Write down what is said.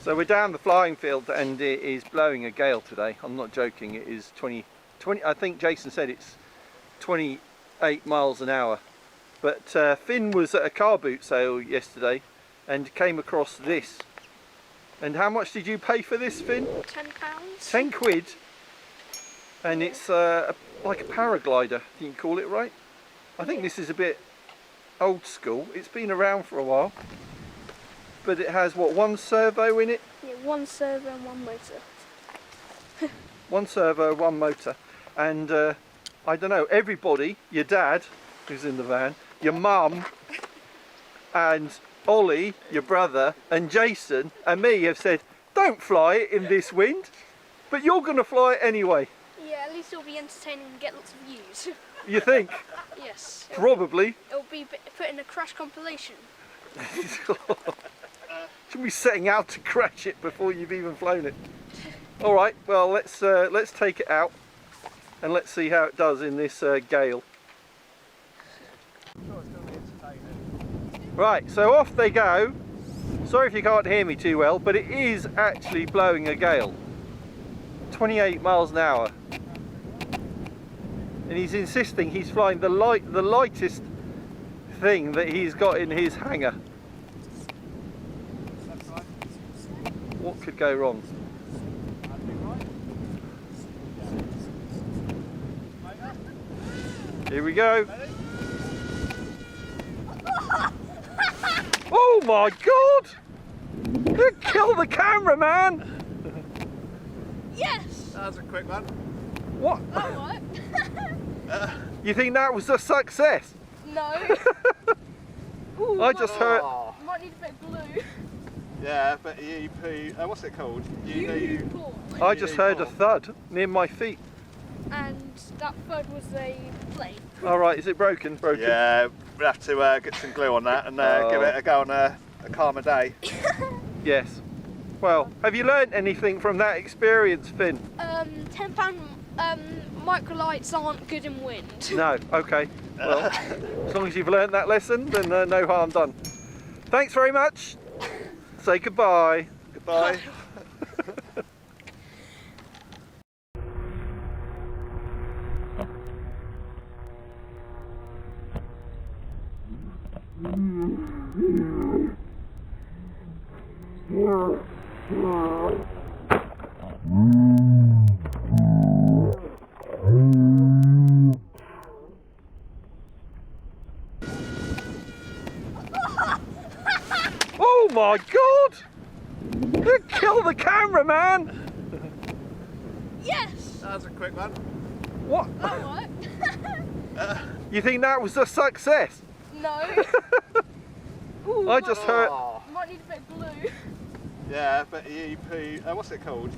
So we're down the flying field and it is blowing a gale today. I'm not joking, it is 20, I think Jason said it's 28 miles an hour. But Finn was at a car boot sale yesterday and came across this. And how much did you pay for this, Finn? £10. 10 quid. And it's like a paraglider, you can call it, right? I think this is a bit old school. It's been around for a while. But it has, what, one servo in it? Yeah, one servo and one motor. One servo, one motor. And I don't know, everybody, your dad, who's in the van, your mum, and Ollie, your brother, and Jason, and me have said, don't fly it in this wind, but you're going to fly it anyway. Yeah, at least it'll be entertaining and get lots of views. You think? Yes. Probably. It'll be put in a crash compilation. Should be setting out to crash it before you've even flown it. All right, well let's take it out and let's see how it does in this gale. Right, so off they go. Sorry if you can't hear me too well, but it is actually blowing a gale. 28 miles an hour. And he's insisting he's flying the lightest thing that he's got in his hangar. What could go wrong? Here we go. Oh my God! You killed the cameraman! Yes! That was a quick one. What? Alright. You think that was a success? No. Ooh, I just heard. Might need a bit of glue. Yeah, but you poo. What's it called? I just heard a thud near my feet. And that thud was a plane. All right, is it broken? Broken. Yeah, we'll have to get some glue on that and give it a go on a calmer day. Yes. Well, have you learnt anything from that experience, Finn? £10 microlights aren't good in wind. No. Okay. Well, as long as you've learnt that lesson, then no harm done. Thanks very much. Say goodbye. Goodbye. Oh my God! You killed the cameraman! Yes! That was a quick one. What? Alright. You think that was a success? No. I just heard. Might need a bit of glue. Yeah, but you poo. What's it called?